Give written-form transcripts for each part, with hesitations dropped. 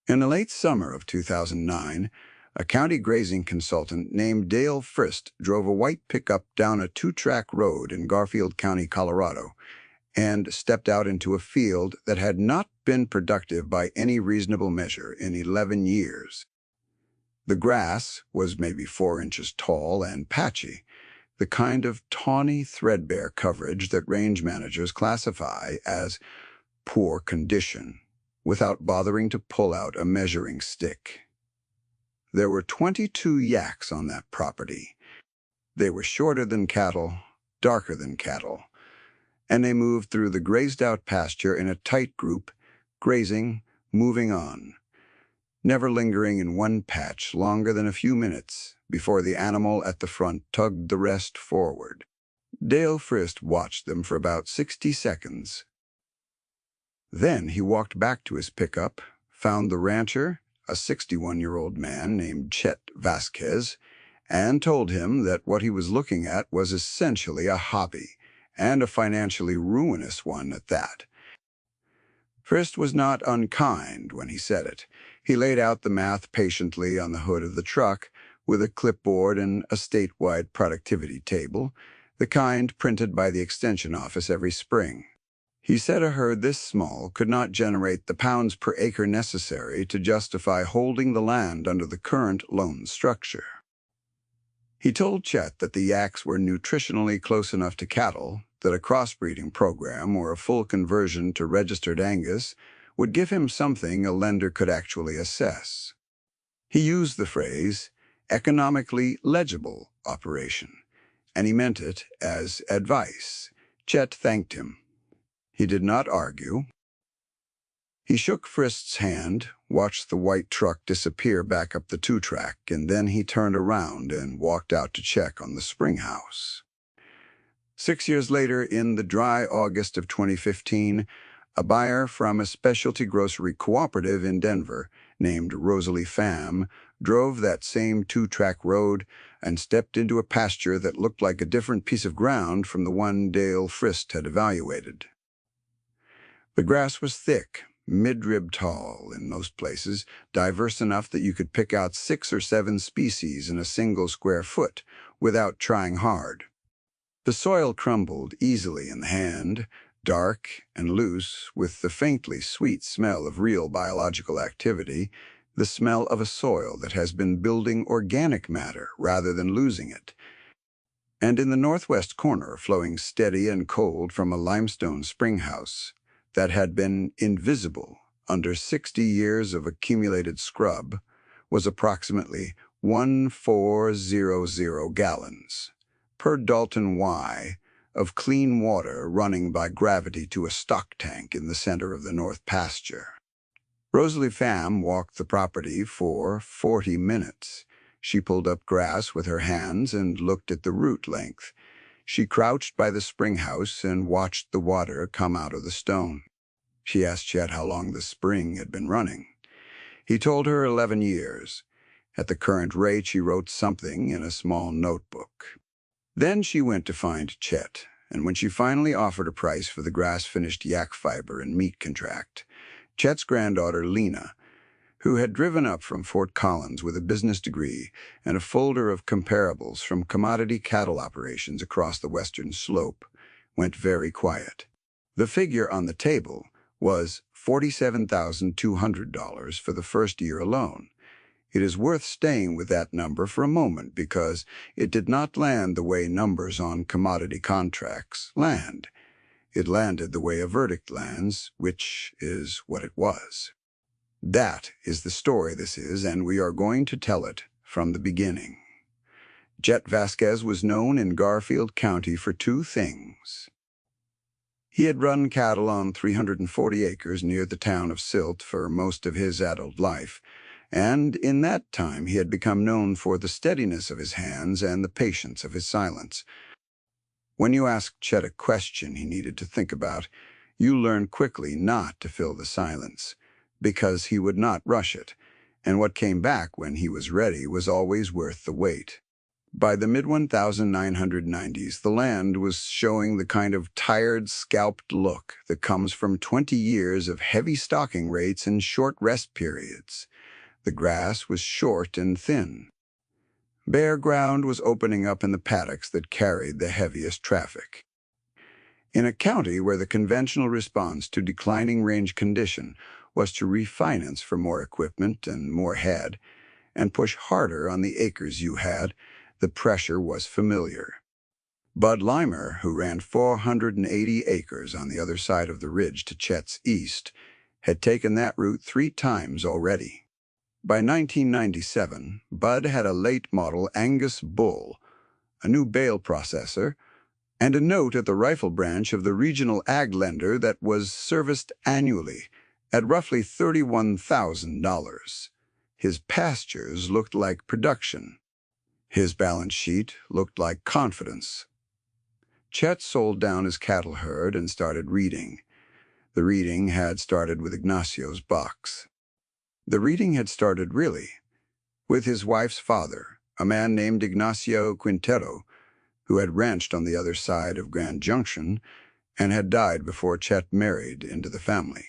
In the late summer of 2009, a county grazing consultant named Dale Frist drove a white pickup down a two-track road in Garfield County, Colorado, and stepped out into a field that had not been productive by any reasonable measure in 11 years. The grass was maybe 4 inches tall and patchy, the kind of tawny, threadbare coverage that range managers classify as poor condition, without bothering to pull out a measuring stick. There were 22 yaks on that property. They were shorter than cattle, darker than cattle, and they moved through the grazed-out pasture in a tight group, grazing, moving on, never lingering in one patch longer than a few minutes before the animal at the front tugged the rest forward. Dale Frist watched them for about 60 seconds. Then he walked back to his pickup, found the rancher, a 61-year-old man named Chet Vasquez, and told him that what he was looking at was essentially a hobby, and a financially ruinous one at that. Frist was not unkind when he said it. He laid out the math patiently on the hood of the truck with a clipboard and a statewide productivity table, the kind printed by the extension office every spring. He said a herd this small could not generate the pounds per acre necessary to justify holding the land under the current loan structure. He told Chet that the yaks were nutritionally close enough to cattle that a crossbreeding program or a full conversion to registered Angus would give him something a lender could actually assess. He used the phrase, economically legible operation, and he meant it as advice. Chet thanked him. He did not argue. He shook Frist's hand, watched the white truck disappear back up the two-track, and then he turned around and walked out to check on the Springhouse. 6 years later, in the dry August of 2015, a buyer from a specialty grocery cooperative in Denver named Rosalie Pham drove that same two-track road and stepped into a pasture that looked like a different piece of ground from the one Dale Frist had evaluated. The grass was thick, mid-rib tall in most places, diverse enough that you could pick out 6 or 7 species in a single square foot without trying hard. The soil crumbled easily in the hand, dark and loose, with the faintly sweet smell of real biological activity, the smell of a soil that has been building organic matter rather than losing it. And in the northwest corner, flowing steady and cold from a limestone springhouse that had been invisible under 60 years of accumulated scrub, was approximately 1,400 gallons per Dalton Y of clean water running by gravity to a stock tank in the center of the north pasture. Rosalie Pham walked the property for 40 minutes. She pulled up grass with her hands and looked at the root length. She crouched by the springhouse and watched the water come out of the stone. She asked Chet how long the spring had been running. He told her 11 years. At the current rate, she wrote something in a small notebook. Then she went to find Chet, and when she finally offered a price for the grass-finished yak fiber and meat contract, Chet's granddaughter, Lena, who had driven up from Fort Collins with a business degree and a folder of comparables from commodity cattle operations across the western slope, went very quiet. The figure on the table was $47,200 for the first year alone. It is worth staying with that number for a moment because it did not land the way numbers on commodity contracts land. It landed the way a verdict lands, which is what it was. That is the story this is, and we are going to tell it from the beginning. Chet Vasquez was known in Garfield County for 2 things. He had run cattle on 340 acres near the town of Silt for most of his adult life, and in that time he had become known for the steadiness of his hands and the patience of his silence. When you asked Chet a question he needed to think about, you learned quickly not to fill the silence, because he would not rush it, and what came back when he was ready was always worth the wait. By the mid-1990s, the land was showing the kind of tired, scalped look that comes from 20 years of heavy stocking rates and short rest periods. The grass was short and thin. Bare ground was opening up in the paddocks that carried the heaviest traffic. In a county where the conventional response to declining range condition was to refinance for more equipment and more head, and push harder on the acres you had, the pressure was familiar. Bud Limer, who ran 480 acres on the other side of the ridge to Chet's east, had taken that route 3 times already. By 1997, Bud had a late-model Angus bull, a new bale processor, and a note at the rifle branch of the regional ag lender that was serviced annually at roughly $31,000. His pastures looked like production. His balance sheet looked like confidence. Chet sold down his cattle herd and started reading. The reading had started with Ignacio's box. The reading had started, really, with his wife's father, a man named Ignacio Quintero, who had ranched on the other side of Grand Junction and had died before Chet married into the family.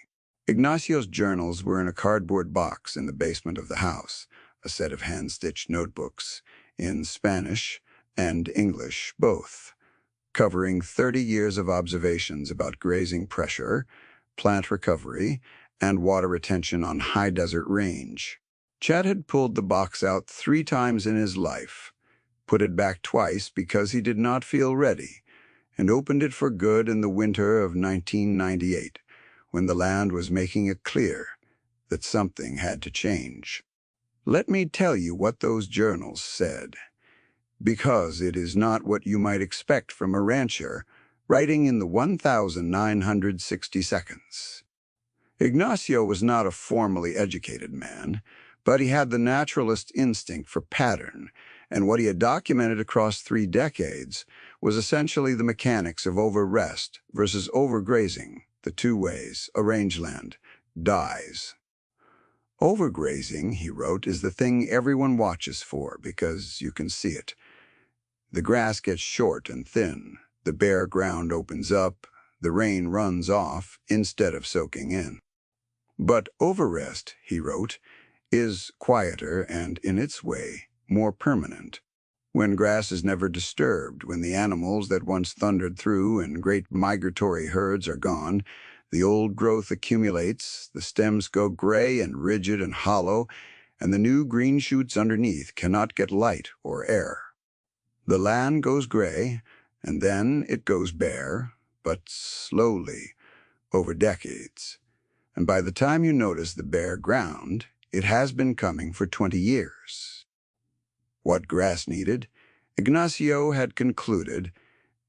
Ignacio's journals were in a cardboard box in the basement of the house, a set of hand-stitched notebooks, in Spanish and English both, covering 30 years of observations about grazing pressure, plant recovery, and water retention on high desert range. Chet had pulled the box out 3 times in his life, put it back twice because he did not feel ready, and opened it for good in the winter of 1998, when the land was making it clear that something had to change. Let me tell you what those journals said, because it is not what you might expect from a rancher writing in the 1,960 seconds. Ignacio was not a formally educated man, but he had the naturalist instinct for pattern, and what he had documented across 3 decades was essentially the mechanics of over-rest versus overgrazing, the 2 ways a rangeland dies. Overgrazing, he wrote, is the thing everyone watches for because you can see it. The grass gets short and thin, the bare ground opens up, the rain runs off instead of soaking in. But overrest, he wrote, is quieter and, in its way, more permanent. When grass is never disturbed, when the animals that once thundered through in great migratory herds are gone, the old growth accumulates, the stems go gray and rigid and hollow, and the new green shoots underneath cannot get light or air. The land goes gray, and then it goes bare, but slowly, over decades. And by the time you notice the bare ground, it has been coming for 20 years. What grass needed, Ignacio had concluded,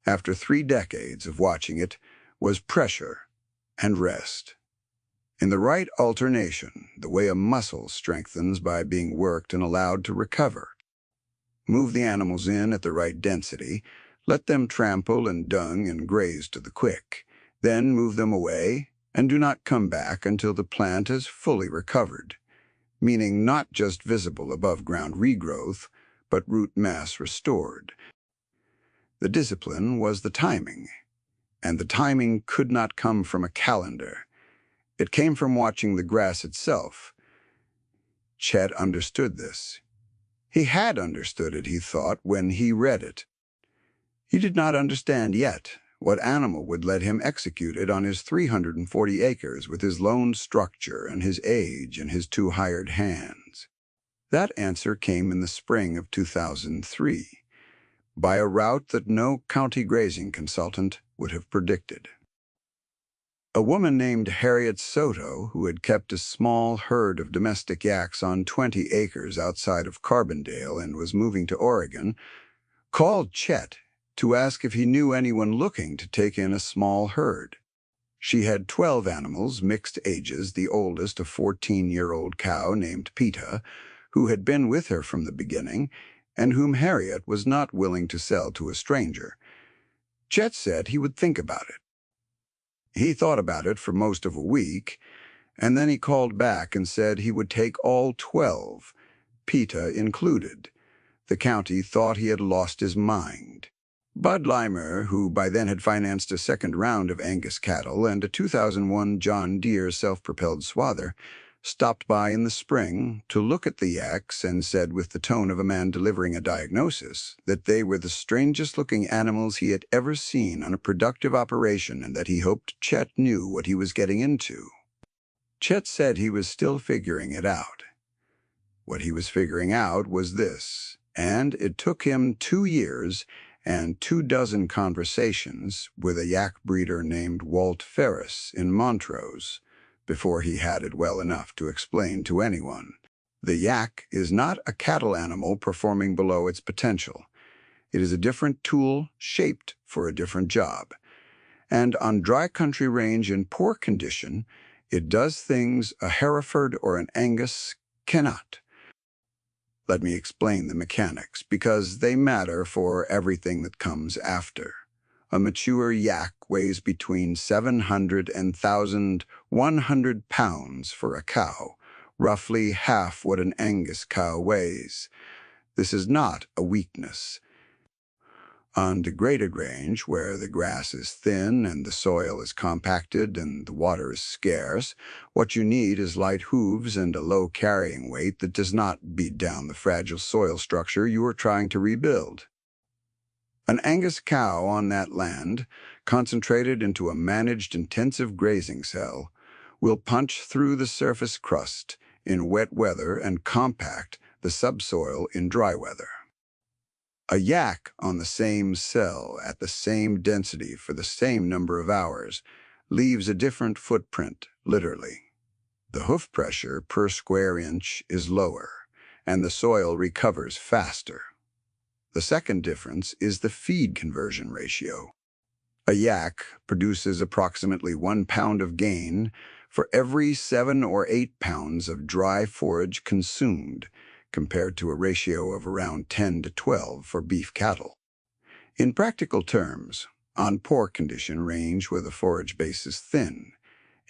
after 3 decades of watching it, was pressure and rest. In the right alternation, the way a muscle strengthens by being worked and allowed to recover. Move the animals in at the right density, let them trample and dung and graze to the quick, then move them away, and do not come back until the plant is fully recovered, meaning not just visible above-ground regrowth, but root mass restored. The discipline was the timing, and the timing could not come from a calendar. It came from watching the grass itself. Chet understood this. He had understood it, he thought, when he read it. He did not understand yet what animal would let him execute it on his 340 acres with his lone structure and his age and his 2 hired hands. That answer came in the spring of 2003, by a route that no county grazing consultant would have predicted. A woman named Harriet Soto, who had kept a small herd of domestic yaks on 20 acres outside of Carbondale and was moving to Oregon, called Chet to ask if he knew anyone looking to take in a small herd. She had 12 animals, mixed ages, the oldest a 14-year-old cow named Peta, who had been with her from the beginning, and whom Harriet was not willing to sell to a stranger. Chet said he would think about it. He thought about it for most of a week, and then he called back and said he would take all 12, Peta included, The county thought he had lost his mind. Bud Limer, who by then had financed a second round of Angus cattle and a 2001 John Deere self-propelled swather, stopped by in the spring to look at the yaks and said with the tone of a man delivering a diagnosis that they were the strangest-looking animals he had ever seen on a productive operation and that he hoped Chet knew what he was getting into. Chet said he was still figuring it out. What he was figuring out was this, and it took him 2 years and 24 conversations with a yak breeder named Walt Ferris in Montrose before he had it well enough to explain to anyone. The yak is not a cattle animal performing below its potential. It is a different tool shaped for a different job. And on dry country range in poor condition, it does things a Hereford or an Angus cannot. Let me explain the mechanics, because they matter for everything that comes after. A mature yak weighs between 700 and 1,100 pounds for a cow, roughly half what an Angus cow weighs. This is not a weakness. On degraded range, where the grass is thin and the soil is compacted and the water is scarce, what you need is light hooves and a low carrying weight that does not beat down the fragile soil structure you are trying to rebuild. An Angus cow on that land, concentrated into a managed intensive grazing cell, will punch through the surface crust in wet weather and compact the subsoil in dry weather. A yak on the same cell at the same density for the same number of hours leaves a different footprint, literally. The hoof pressure per square inch is lower, and the soil recovers faster. The second difference is the feed conversion ratio. A yak produces approximately 1 pound of gain for every 7 or 8 pounds of dry forage consumed, compared to a ratio of around 10 to 12 for beef cattle. In practical terms, on poor condition range where the forage base is thin,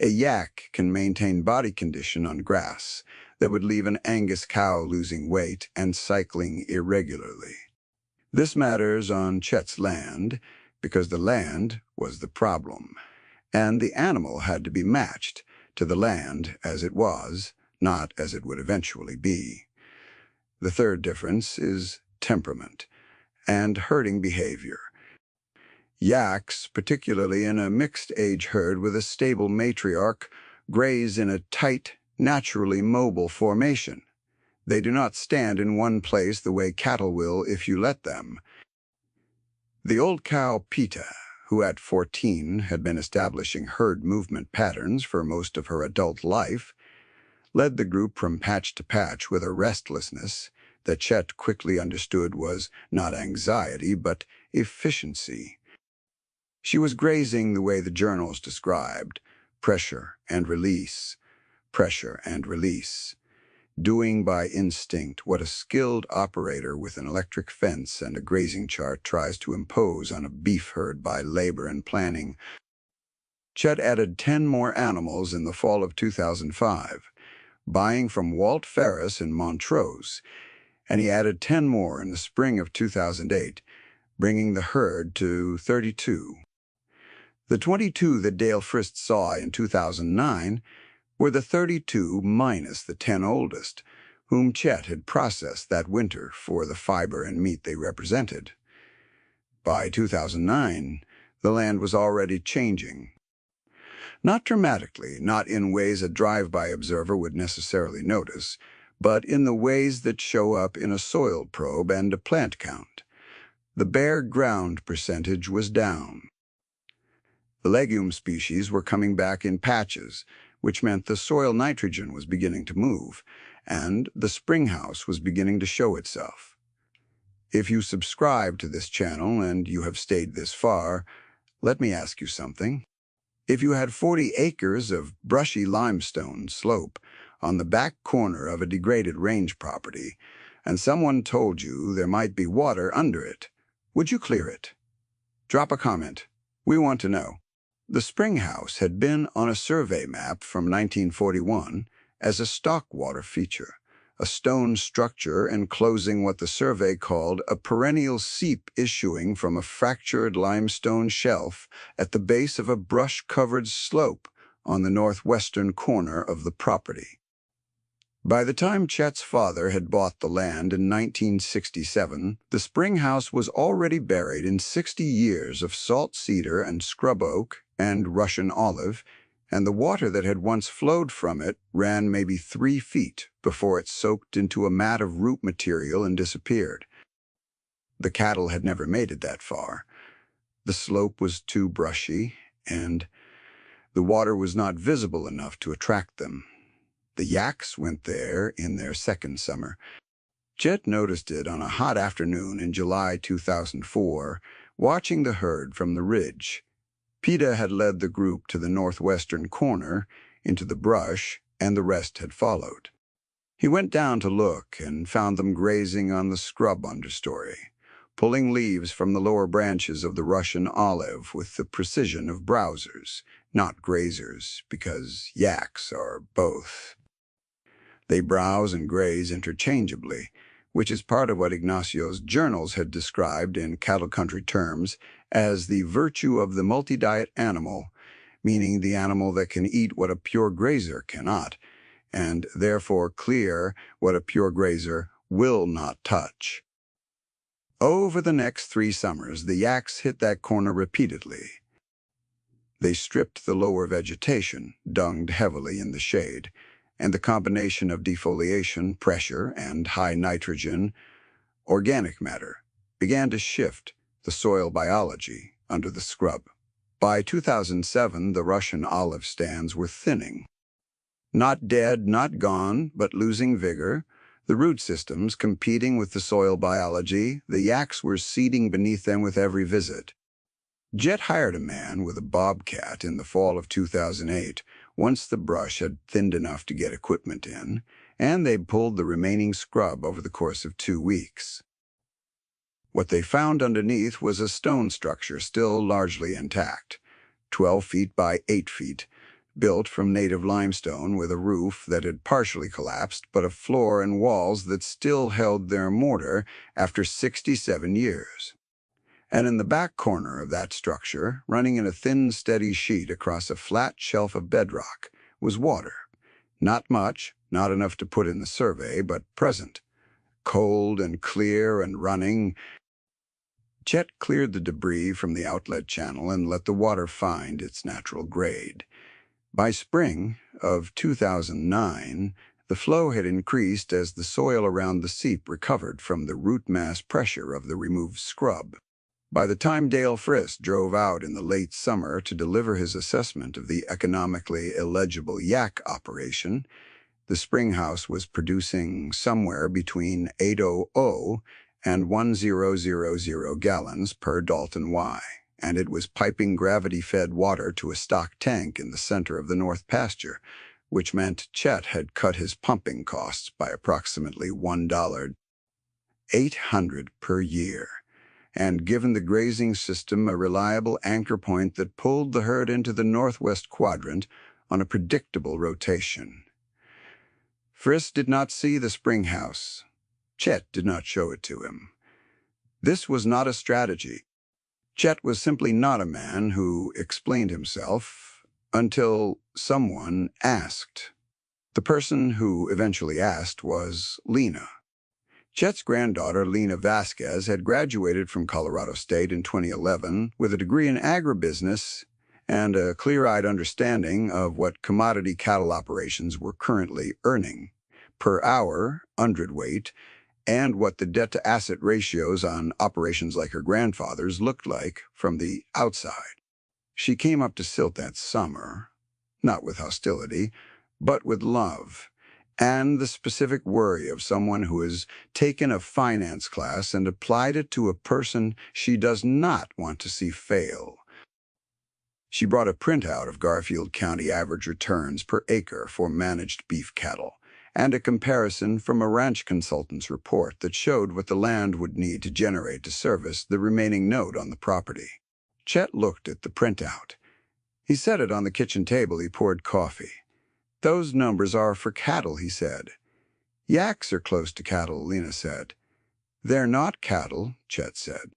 a yak can maintain body condition on grass that would leave an Angus cow losing weight and cycling irregularly. This matters on Chet's land because the land was the problem, and the animal had to be matched to the land as it was, not as it would eventually be. The third difference is temperament and herding behavior. Yaks, particularly in a mixed-age herd with a stable matriarch, graze in a tight, naturally mobile formation. They do not stand in one place the way cattle will if you let them. The old cow Pita, who at 14 had been establishing herd movement patterns for most of her adult life, led the group from patch to patch with a restlessness that Chet quickly understood was not anxiety but efficiency. She was grazing the way the journals described, pressure and release, doing by instinct what a skilled operator with an electric fence and a grazing chart tries to impose on a beef herd by labor and planning. Chet added 10 more animals in the fall of 2005, buying from Walt Ferris in Montrose, and he added 10 more in the spring of 2008, bringing the herd to 32. The 22 that Dale Frist saw in 2009 were the 32 minus the 10 oldest, whom Chet had processed that winter for the fiber and meat they represented. By 2009, the land was already changing. Not dramatically, not in ways a drive-by observer would necessarily notice, but in the ways that show up in a soil probe and a plant count. The bare ground percentage was down. The legume species were coming back in patches, which meant the soil nitrogen was beginning to move, and the Springhouse was beginning to show itself. If you subscribe to this channel and you have stayed this far, let me ask you something. If you had 40 acres of brushy limestone slope on the back corner of a degraded range property, and someone told you there might be water under it, would you clear it? Drop a comment. We want to know. The Springhouse had been on a survey map from 1941 as a stock water feature, a stone structure enclosing what the survey called a perennial seep issuing from a fractured limestone shelf at the base of a brush-covered slope on the northwestern corner of the property. By the time Chet's father had bought the land in 1967, the Springhouse was already buried in 60 years of salt cedar and scrub oak and Russian olive, and the water that had once flowed from it ran maybe 3 feet before it soaked into a mat of root material and disappeared. The cattle had never made it that far. The slope was too brushy, and the water was not visible enough to attract them. The Yaks went there in their second summer. Chet noticed it on a hot afternoon in July 2004, watching the herd from the ridge. PETA had led the group to the northwestern corner, into the brush, and the rest had followed. He went down to look and found them grazing on the scrub understory, pulling leaves from the lower branches of the Russian olive with the precision of browsers, not grazers, because yaks are both. They browse and graze interchangeably, which is part of what Ignacio's journals had described in cattle country terms as the virtue of the multi-diet animal, meaning the animal that can eat what a pure grazer cannot, and therefore clear what a pure grazer will not touch. Over the next 3 summers, the Yaks hit that corner repeatedly. They stripped the lower vegetation, dunged heavily in the shade, and the combination of defoliation, pressure, and high nitrogen, organic matter, began to shift the soil biology under the scrub. By 2007, the Russian olive stands were thinning. Not dead, not gone, but losing vigor, the root systems competing with the soil biology, the Yaks were seeding beneath them with every visit. Jet hired a man with a bobcat in the fall of 2008, once the brush had thinned enough to get equipment in, and they pulled the remaining scrub over the course of 2 weeks. What they found underneath was a stone structure still largely intact, 12 feet by 8 feet, built from native limestone with a roof that had partially collapsed, but a floor and walls that still held their mortar after 67 years. And in the back corner of that structure, running in a thin, steady sheet across a flat shelf of bedrock, was water. Not much, not enough to put in the survey, but present. Cold and clear and running. Chet cleared the debris from the outlet channel and let the water find its natural grade. By spring of 2009, the flow had increased as the soil around the seep recovered from the root mass pressure of the removed scrub. By the time Dale Frist drove out in the late summer to deliver his assessment of the economically illegible yak operation, the Springhouse was producing somewhere between 800 and 1000 gallons per Dalton Y, and it was piping gravity-fed water to a stock tank in the center of the north pasture, which meant Chet had cut his pumping costs by approximately $1.800 per year, and given the grazing system a reliable anchor point that pulled the herd into the northwest quadrant on a predictable rotation. Frist did not see the Springhouse. Chet did not show it to him. This was not a strategy. Chet was simply not a man who explained himself until someone asked. The person who eventually asked was Lena. Chet's granddaughter, Lena Vasquez, had graduated from Colorado State in 2011 with a degree in agribusiness and a clear-eyed understanding of what commodity cattle operations were currently earning per hour, hundredweight, and what the debt-to-asset ratios on operations like her grandfather's looked like from the outside. She came up to Silt that summer, not with hostility, but with love, and the specific worry of someone who has taken a finance class and applied it to a person she does not want to see fail. She brought a printout of Garfield County average returns per acre for managed beef cattle, and a comparison from a ranch consultant's report that showed what the land would need to generate to service the remaining note on the property. Chet looked at the printout. He set it on the kitchen table. He poured coffee. "Those numbers are for cattle," he said. Yaks are close to cattle, Lena said. They're not cattle, Chet said.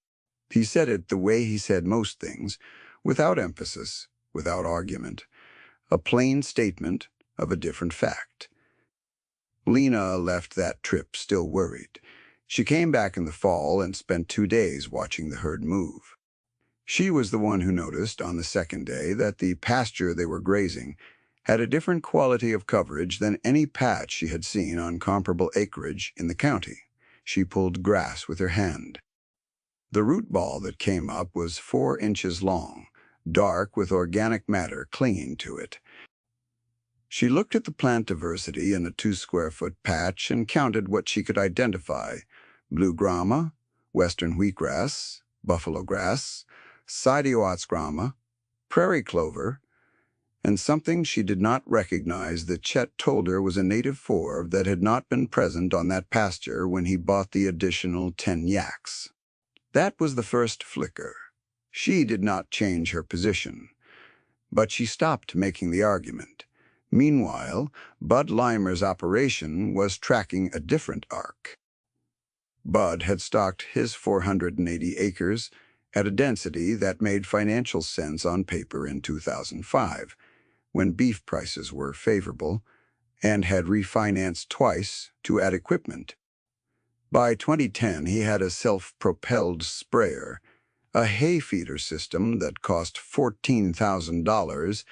He said it the way he said most things, without emphasis, without argument. A plain statement of a different fact. Lena left that trip still worried. She came back in the fall and spent 2 days watching the herd move. She was the one who noticed on the second day that the pasture they were grazing had a different quality of coverage than any patch she had seen on comparable acreage in the county. She pulled grass with her hand. The root ball that came up was 4 inches long, dark with organic matter clinging to it. She looked at the plant diversity in a 2-square-foot patch and counted what she could identify: blue grama, western wheatgrass, buffalo grass, sidioats grama, prairie clover, and something she did not recognize that Chet told her was a native 4 that had not been present on that pasture when he bought the additional 10 yaks. That was the first flicker. She did not change her position, but she stopped making the argument. Meanwhile, Bud Limer's operation was tracking a different arc. Bud had stocked his 480 acres at a density that made financial sense on paper in 2005, when beef prices were favorable, and had refinanced twice to add equipment. By 2010, he had a self-propelled sprayer, a hay feeder system that cost $14,000,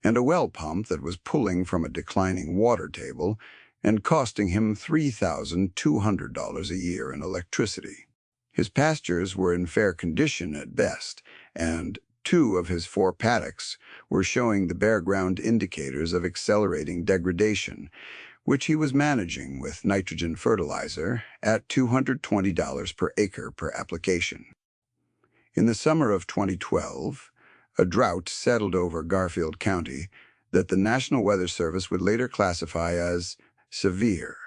and a well pump that was pulling from a declining water table and costing him $3,200 a year in electricity. His pastures were in fair condition at best, and 2 of his 4 paddocks were showing the bare ground indicators of accelerating degradation, which he was managing with nitrogen fertilizer at $220 per acre per application. In the summer of 2012, a drought settled over Garfield County that the National Weather Service would later classify as severe.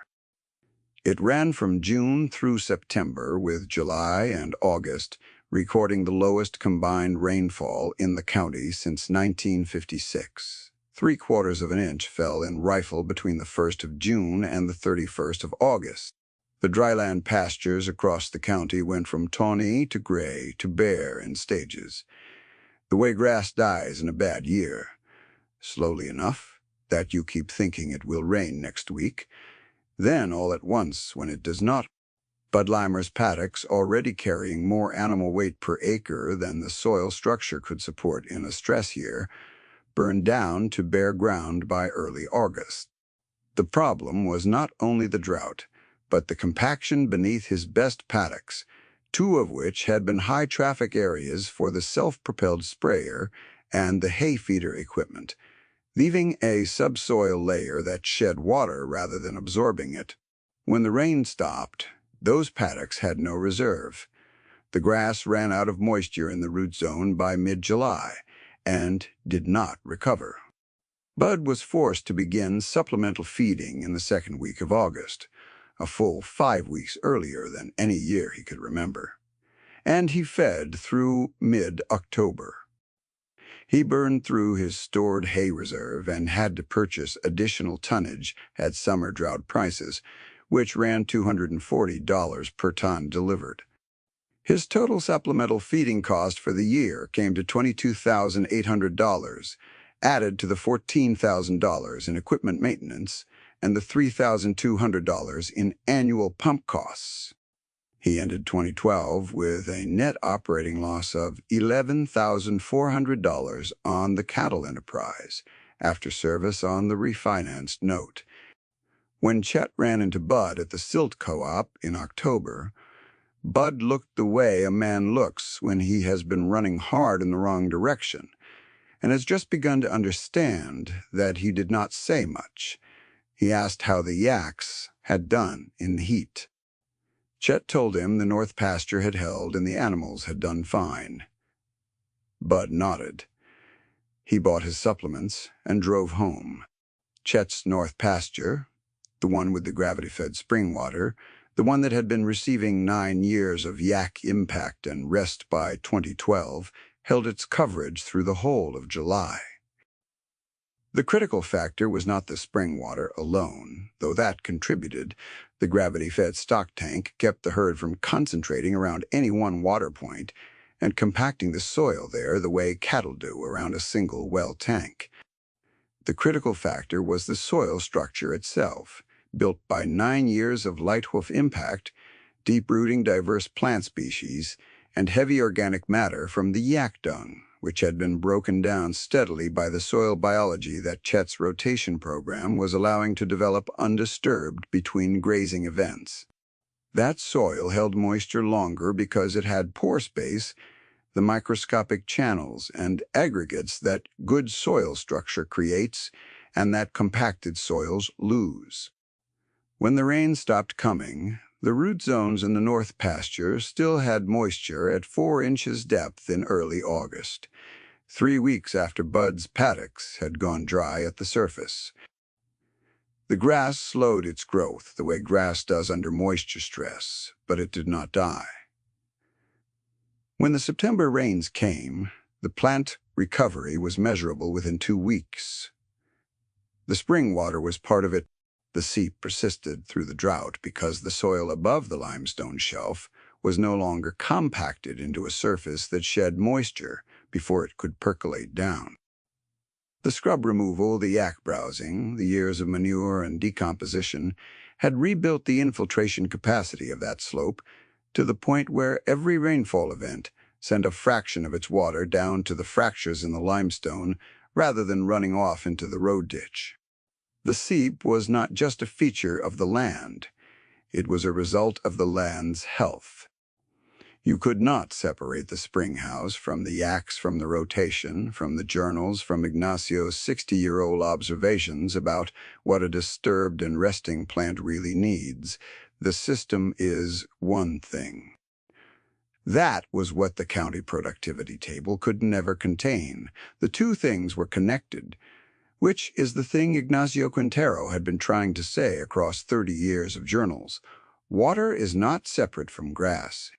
It ran from June through September, with July and August recording the lowest combined rainfall in the county since 1956. 3/4 of an inch fell in Rifle between the 1st of June and the 31st of August. The dryland pastures across the county went from tawny to gray to bare in stages. The way grass dies in a bad year, slowly enough that you keep thinking it will rain next week, then all at once when it does not. Bud Limer's paddocks, already carrying more animal weight per acre than the soil structure could support in a stress year, burned down to bare ground by early August. The problem was not only the drought, but the compaction beneath his best paddocks, 2 of which had been high-traffic areas for the self-propelled sprayer and the hay feeder equipment, leaving a subsoil layer that shed water rather than absorbing it. When the rain stopped, those paddocks had no reserve. The grass ran out of moisture in the root zone by mid-July and did not recover. Bud was forced to begin supplemental feeding in the 2nd week of August, a full 5 weeks earlier than any year he could remember, and he fed through mid-October. He burned through his stored hay reserve and had to purchase additional tonnage at summer drought prices, which ran $240 per ton delivered. His total supplemental feeding cost for the year came to $22,800, added to the $14,000 in equipment maintenance and the $3,200 in annual pump costs. He ended 2012 with a net operating loss of $11,400 on the cattle enterprise, after service on the refinanced note. When Chet ran into Bud at the Silt Co-op in October, Bud looked the way a man looks when he has been running hard in the wrong direction, and has just begun to understand that he did not say much. He asked how the yaks had done in the heat. Chet told him the north pasture had held and the animals had done fine. Bud nodded. He bought his supplements and drove home. Chet's north pasture, the one with the gravity-fed spring water, the one that had been receiving 9 years of yak impact and rest by 2012, held its coverage through the whole of July. The critical factor was not the spring water alone, though that contributed. The gravity-fed stock tank kept the herd from concentrating around any one water point and compacting the soil there the way cattle do around a single well tank. The critical factor was the soil structure itself, built by 9 years of light hoof impact, deep-rooting diverse plant species, and heavy organic matter from the yak dung, which had been broken down steadily by the soil biology that Chet's rotation program was allowing to develop undisturbed between grazing events. That soil held moisture longer because it had pore space, the microscopic channels and aggregates that good soil structure creates and that compacted soils lose. When the rain stopped coming, the root zones in the north pasture still had moisture at 4 inches depth in early August, 3 weeks after Bud's paddocks had gone dry at the surface. The grass slowed its growth the way grass does under moisture stress, but it did not die. When the September rains came, the plant recovery was measurable within 2 weeks. The spring water was part of it. The seep persisted through the drought because the soil above the limestone shelf was no longer compacted into a surface that shed moisture before it could percolate down. The scrub removal, the yak browsing, the years of manure and decomposition had rebuilt the infiltration capacity of that slope to the point where every rainfall event sent a fraction of its water down to the fractures in the limestone rather than running off into the road ditch. The seep was not just a feature of the land. It was a result of the land's health. You could not separate the Springhouse from the Yaks, from the rotation, from the journals, from Ignacio's 60-year-old observations about what a disturbed and resting plant really needs. The system is one thing. That was what the county productivity table could never contain. The two things were connected, which is the thing Ignacio Quintero had been trying to say across 30 years of journals. Water is not separate from grass.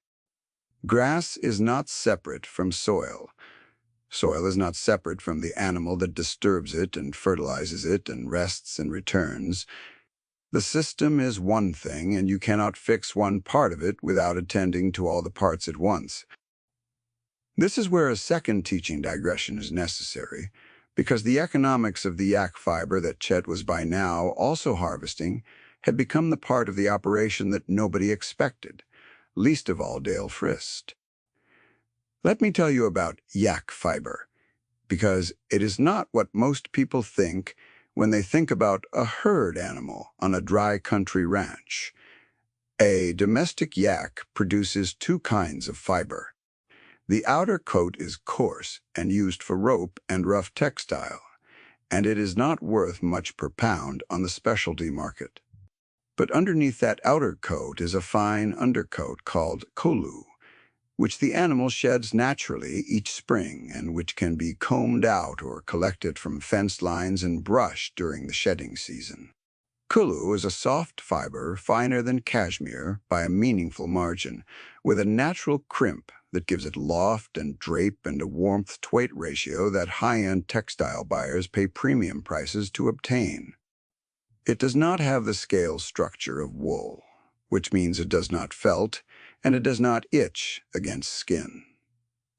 Grass is not separate from soil. Soil is not separate from the animal that disturbs it and fertilizes it and rests and returns. The system is one thing, and you cannot fix one part of it without attending to all the parts at once. This is where a second teaching digression is necessary, because the economics of the yak fiber that Chet was by now also harvesting had become the part of the operation that nobody expected, least of all Dale Frist. Let me tell you about yak fiber, because it is not what most people think when they think about a herd animal on a dry country ranch. A domestic yak produces 2 kinds of fiber. The outer coat is coarse and used for rope and rough textile, and it is not worth much per pound on the specialty market. But underneath that outer coat is a fine undercoat called kolu, which the animal sheds naturally each spring and which can be combed out or collected from fence lines and brush during the shedding season. Kolu is a soft fiber, finer than cashmere by a meaningful margin, with a natural crimp that gives it loft and drape and a warmth-to-weight ratio that high-end textile buyers pay premium prices to obtain. It does not have the scale structure of wool, which means it does not felt, and it does not itch against skin.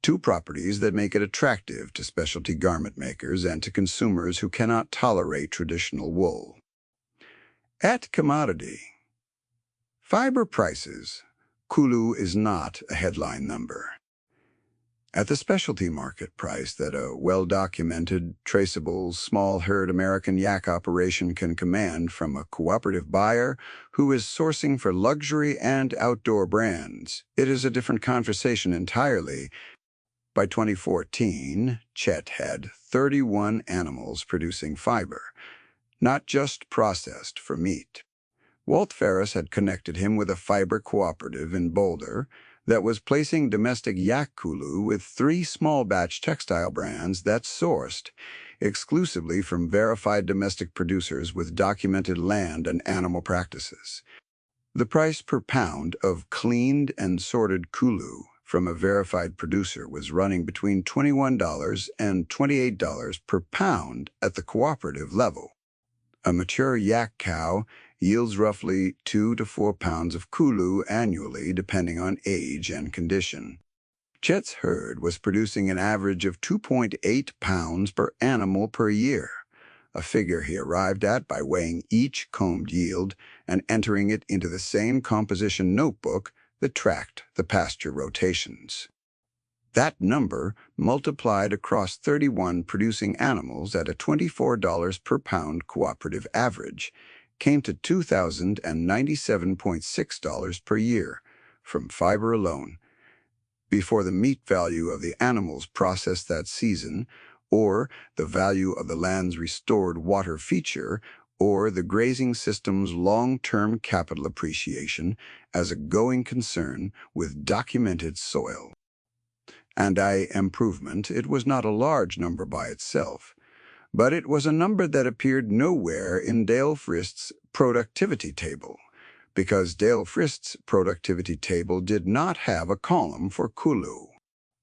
2 properties that make it attractive to specialty garment makers and to consumers who cannot tolerate traditional wool. At commodity fiber prices, kolu is not a headline number. At the specialty market price that a well-documented, traceable, small-herd American yak operation can command from a cooperative buyer who is sourcing for luxury and outdoor brands, it is a different conversation entirely. By 2014, Chet had 31 animals producing fiber, not just processed for meat. Walt Ferris had connected him with a fiber cooperative in Boulder that was placing domestic yak kolu with 3 small-batch textile brands that sourced exclusively from verified domestic producers with documented land and animal practices. The price per pound of cleaned and sorted kolu from a verified producer was running between $21 and $28 per pound at the cooperative level. A mature yak cow yields roughly 2 to 4 pounds of kulu annually, depending on age and condition. Chet's herd was producing an average of 2.8 pounds per animal per year, a figure he arrived at by weighing each combed yield and entering it into the same composition notebook that tracked the pasture rotations. That number, multiplied across 31 producing animals at a $24 per pound cooperative average, came to $2,097.6 per year from fiber alone, before the meat value of the animals processed that season, or the value of the land's restored water feature, or the grazing system's long-term capital appreciation as a going concern with documented soil and improvement. It was not a large number by itself, but it was a number that appeared nowhere in Dale Frist's productivity table, because Dale Frist's productivity table did not have a column for kulu.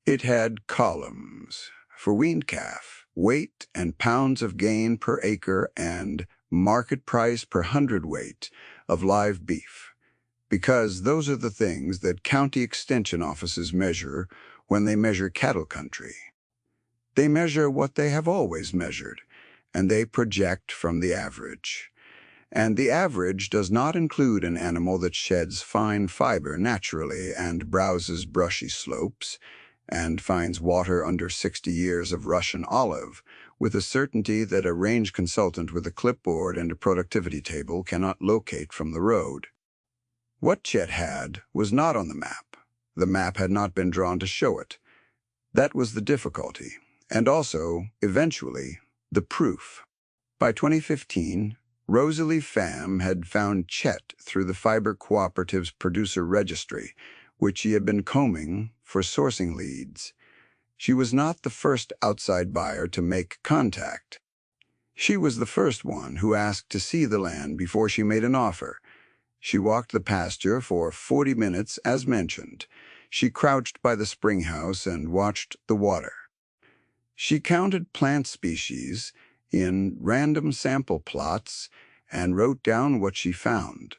It had columns for weaned calf, weight and pounds of gain per acre, and market price per hundredweight of live beef, because those are the things that county extension offices measure when they measure cattle country. They measure what they have always measured, and they project from the average. And the average does not include an animal that sheds fine fiber naturally and browses brushy slopes and finds water under 60 years of Russian olive with a certainty that a range consultant with a clipboard and a productivity table cannot locate from the road. What Chet had was not on the map. The map had not been drawn to show it. That was the difficulty, and also, eventually, the proof. By 2015, Rosalie Pham had found Chet through the Fiber Cooperative's producer registry, which she had been combing for sourcing leads. She was not the first outside buyer to make contact. She was the first one who asked to see the land before she made an offer. She walked the pasture for 40 minutes, as mentioned. She crouched by the Springhouse and watched the water. She counted plant species in random sample plots and wrote down what she found.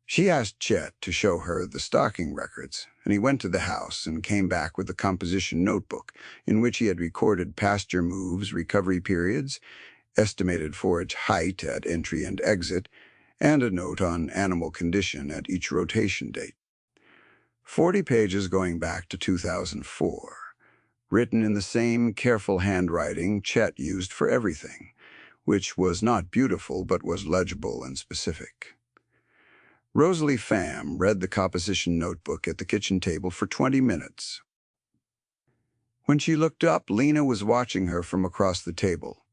She asked Chet to show her the stocking records, and he went to the house and came back with a composition notebook in which he had recorded pasture moves, recovery periods, estimated forage height at entry and exit, and a note on animal condition at each rotation date. 40 pages going back to 2004. Written in the same careful handwriting Chet used for everything, which was not beautiful but was legible and specific. Rosalie Pham read the composition notebook at the kitchen table for 20 minutes. When she looked up, Lena was watching her from across the table.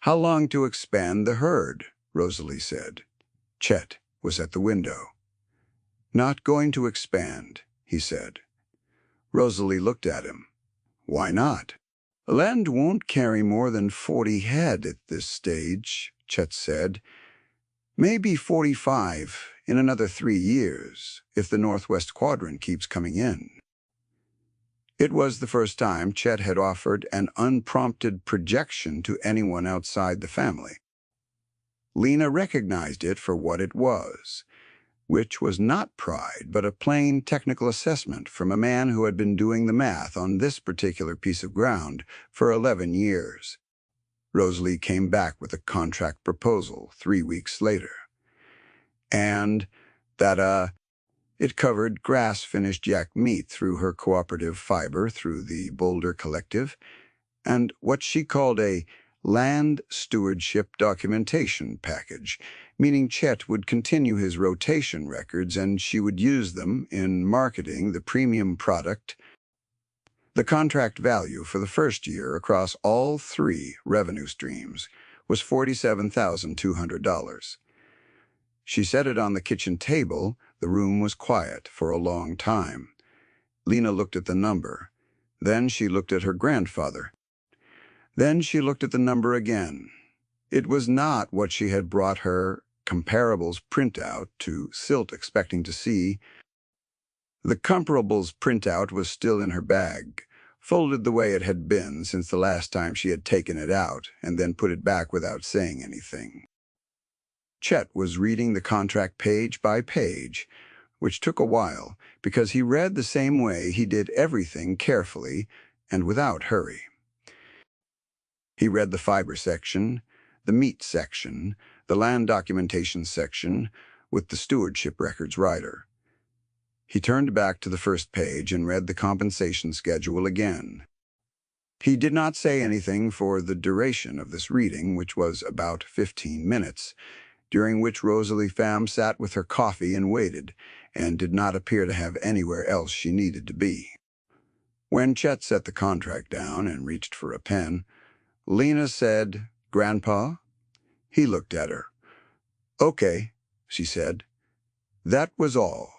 "How long to expand the herd?" Rosalie said. Chet was at the window. "Not going to expand," he said. Rosalie looked at him. "Why not?" "Land won't carry more than 40 head at this stage," Chet said. "Maybe 45 in another 3 years, if the northwest quadrant keeps coming in." It was the first time Chet had offered an unprompted projection to anyone outside the family. Lena recognized it for what it was, which was not pride, but a plain technical assessment from a man who had been doing the math on this particular piece of ground for 11 years. Rosalie came back with a contract proposal 3 weeks later. And that, it covered grass-finished yak meat through her cooperative fiber through the Boulder Collective, and what she called a land stewardship documentation package, meaning Chet would continue his rotation records and she would use them in marketing the premium product. The contract value for the first year across all 3 revenue streams was $47,200. She set it on the kitchen table. The room was quiet for a long time. Lena looked at the number. Then she looked at her grandfather. Then she looked at the number again. It was not what she had brought her comparables printout to Silt expecting to see. The comparables printout was still in her bag, folded the way it had been since the last time she had taken it out, and then put it back without saying anything. Chet was reading the contract page by page, which took a while because he read the same way he did everything, carefully and without hurry. He read the fiber section, the meat section, the land documentation section, with the stewardship records rider. He turned back to the first page and read the compensation schedule again. He did not say anything for the duration of this reading, which was about 15 minutes, during which Rosalie Pham sat with her coffee and waited, and did not appear to have anywhere else she needed to be. When Chet set the contract down and reached for a pen, Lena said, "Grandpa?" He looked at her. "Okay," she said. That was all.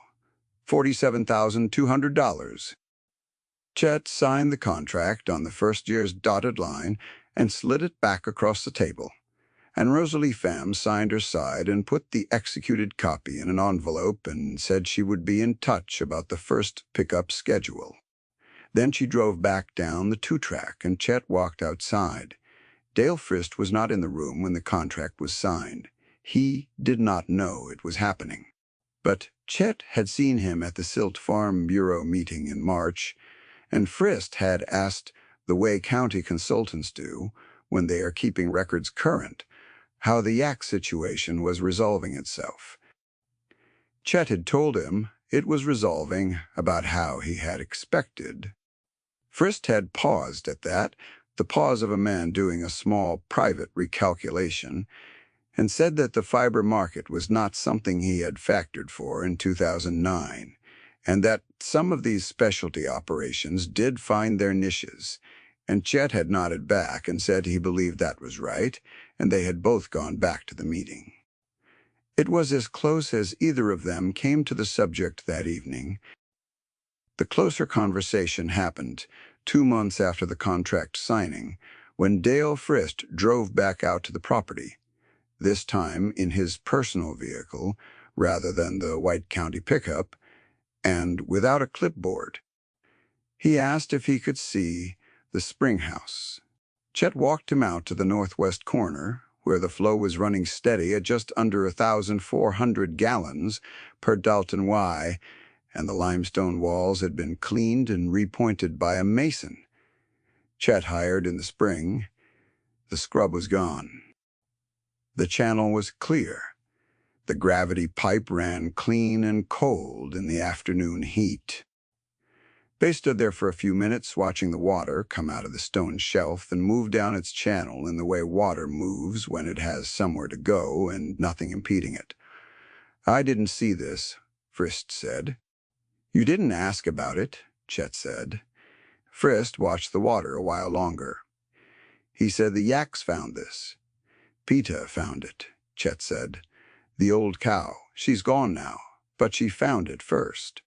$47,200. Chet signed the contract on the first year's dotted line and slid it back across the table, and Rosalie Pham signed her side and put the executed copy in an envelope and said she would be in touch about the first pickup schedule. Then she drove back down the two-track, and Chet walked outside. Dale Frist was not in the room when the contract was signed. He did not know it was happening. But Chet had seen him at the Silt Farm Bureau meeting in March, and Frist had asked, the way county consultants do when they are keeping records current, how the Yaks situation was resolving itself. Chet had told him it was resolving about how he had expected. Frist had paused at that, the pause of a man doing a small private recalculation, and said that the fiber market was not something he had factored for in 2009, and that some of these specialty operations did find their niches, and Chet had nodded back and said he believed that was right, and they had both gone back to the meeting. It was as close as either of them came to the subject that evening. The closer conversation happened 2 months after the contract signing, when Dale Frist drove back out to the property, this time in his personal vehicle rather than the White County pickup, and without a clipboard. He asked if he could see the Springhouse. Chet walked him out to the northwest corner, where the flow was running steady at just under 1,400 gallons per Dalton Y, and the limestone walls had been cleaned and repointed by a mason Chet hired in the spring. The scrub was gone. The channel was clear. The gravity pipe ran clean and cold in the afternoon heat. They stood there for a few minutes watching the water come out of the stone shelf and move down its channel in the way water moves when it has somewhere to go and nothing impeding it. "I didn't see this," Frist said. "You didn't ask about it," Chet said. Frist watched the water a while longer. He said the Yaks found this. "PETA found it," Chet said. "The old cow. She's gone now, but she found it first."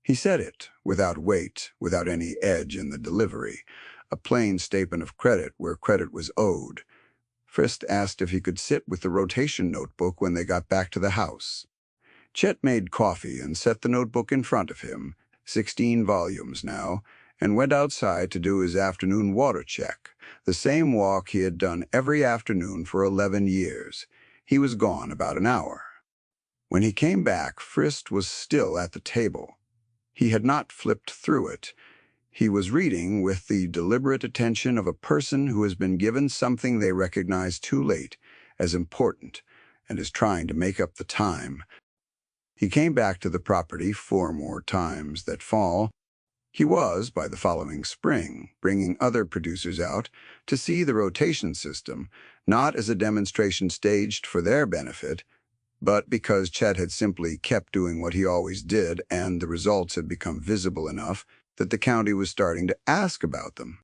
He said it without weight, without any edge in the delivery, a plain statement of credit where credit was owed. Frist asked if he could sit with the rotation notebook when they got back to the house. Chet made coffee and set the notebook in front of him, 16 volumes now, and went outside to do his afternoon water check, the same walk he had done every afternoon for 11 years. He was gone about an hour. When he came back, Frist was still at the table. He had not flipped through it. He was reading with the deliberate attention of a person who has been given something they recognize too late as important and is trying to make up the time. He came back to the property 4 more times that fall. He was, by the following spring, bringing other producers out to see the rotation system, not as a demonstration staged for their benefit, but because Chet had simply kept doing what he always did and the results had become visible enough that the county was starting to ask about them.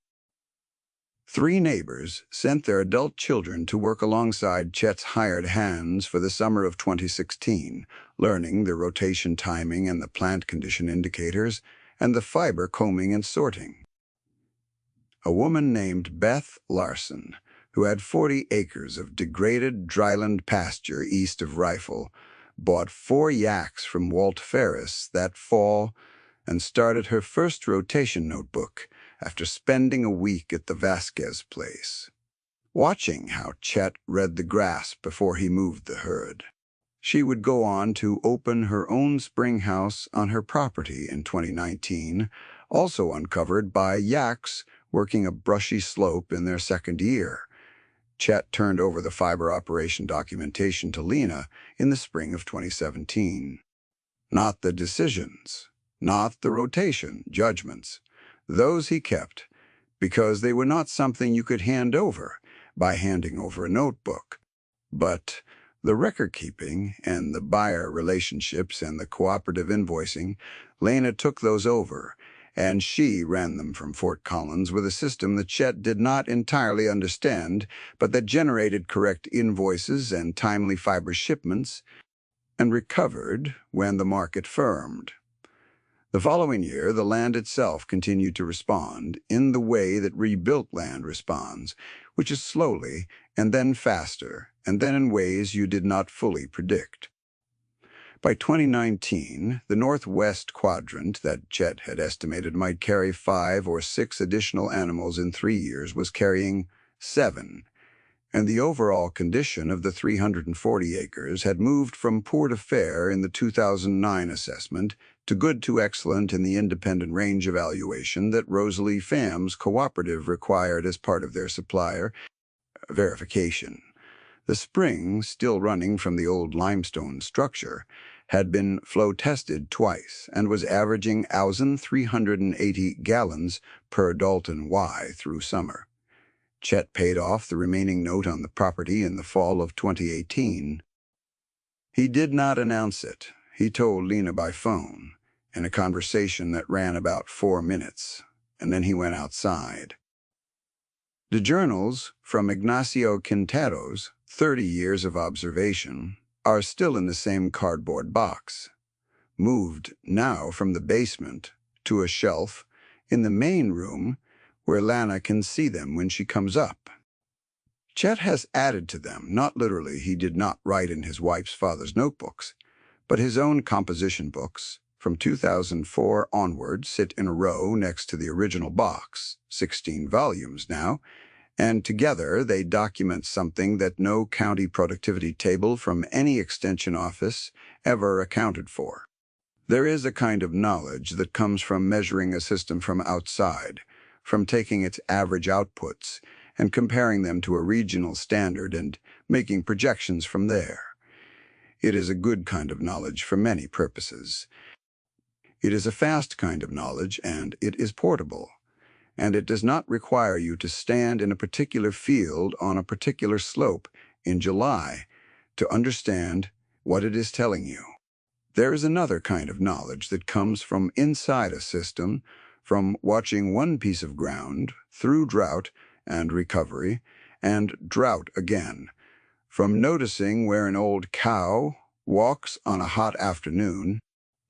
3 neighbors sent their adult children to work alongside Chet's hired hands for the summer of 2016, learning the rotation timing and the plant condition indicators and the fiber combing and sorting. A woman named Beth Larson, who had 40 acres of degraded dryland pasture east of Rifle, bought 4 Yaks from Walt Ferris that fall and started her first rotation notebook after spending a week at the Vasquez place, watching how Chet read the grass before he moved the herd. She would go on to open her own Springhouse on her property in 2019, also uncovered by Yaks working a brushy slope in their second year. Chet turned over the fiber operation documentation to Lena in the spring of 2017. Not the decisions, not the rotation judgments. Those he kept, because they were not something you could hand over by handing over a notebook. But the record-keeping and the buyer relationships and the cooperative invoicing, Lena took those over, and she ran them from Fort Collins with a system that Chet did not entirely understand, but that generated correct invoices and timely fiber shipments, and recovered when the market firmed. The following year, the land itself continued to respond in the way that rebuilt land responds, which is slowly, and then faster, and then in ways you did not fully predict. By 2019, the northwest quadrant that Chet had estimated might carry 5 or 6 additional animals in 3 years was carrying 7, and the overall condition of the 340 acres had moved from poor to fair in the 2009 assessment to good to excellent in the independent range evaluation that Rosalie Pham's cooperative required as part of their supplier verification. The spring, still running from the old limestone structure, had been flow-tested twice and was averaging 1,380 gallons per Dalton Y through summer. Chet paid off the remaining note on the property in the fall of 2018. He did not announce it. He told Lena by phone, in a conversation that ran about 4 minutes, and then he went outside. The journals from Ignacio Quintero's 30 years of observation are still in the same cardboard box, moved now from the basement to a shelf in the main room where Lana can see them when she comes up. Chet has added to them, not literally, he did not write in his wife's father's notebooks, but his own composition books from 2004 onward sit in a row next to the original box, 16 volumes now, and together they document something that no county productivity table from any extension office ever accounted for. There is a kind of knowledge that comes from measuring a system from outside, from taking its average outputs and comparing them to a regional standard and making projections from there. It is a good kind of knowledge for many purposes. It is a fast kind of knowledge, and it is portable. And it does not require you to stand in a particular field on a particular slope in July to understand what it is telling you. There is another kind of knowledge that comes from inside a system, from watching one piece of ground through drought and recovery, and drought again, from noticing where an old cow walks on a hot afternoon.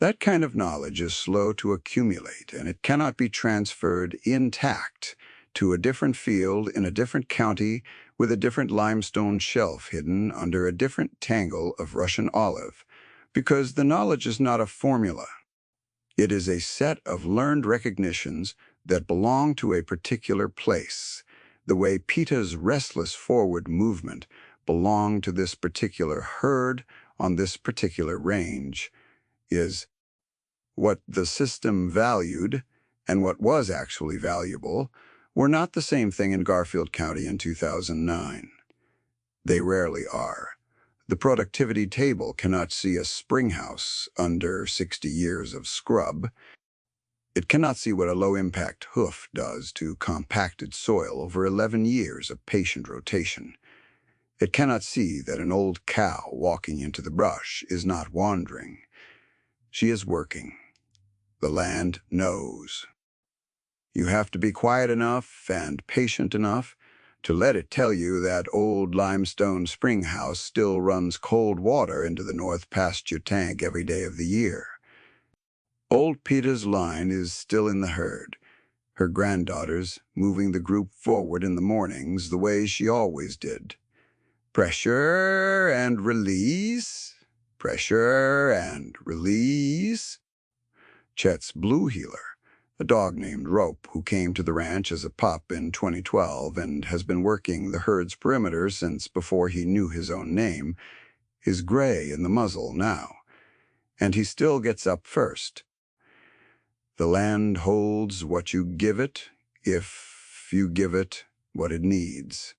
That kind of knowledge is slow to accumulate, and it cannot be transferred intact to a different field in a different county with a different limestone shelf hidden under a different tangle of Russian olive, because the knowledge is not a formula. It is a set of learned recognitions that belong to a particular place, the way PETA's restless forward movement belonged to this particular herd on this particular range, is what the system valued and what was actually valuable were not the same thing in Garfield County in 2009. They rarely are. The productivity table cannot see a Springhouse under 60 years of scrub. It cannot see what a low-impact hoof does to compacted soil over 11 years of patient rotation. It cannot see that an old cow walking into the brush is not wandering. She is working. The land knows. You have to be quiet enough and patient enough to let it tell you that old limestone Springhouse still runs cold water into the north pasture tank every day of the year. Old Peter's line is still in the herd, her granddaughters moving the group forward in the mornings the way she always did. Pressure and release, Pressure and release. Chet's blue heeler, a dog named Rope who came to the ranch as a pup in 2012 and has been working the herd's perimeter since before he knew his own name, is gray in the muzzle now, and he still gets up first. The land holds what you give it, if you give it what it needs.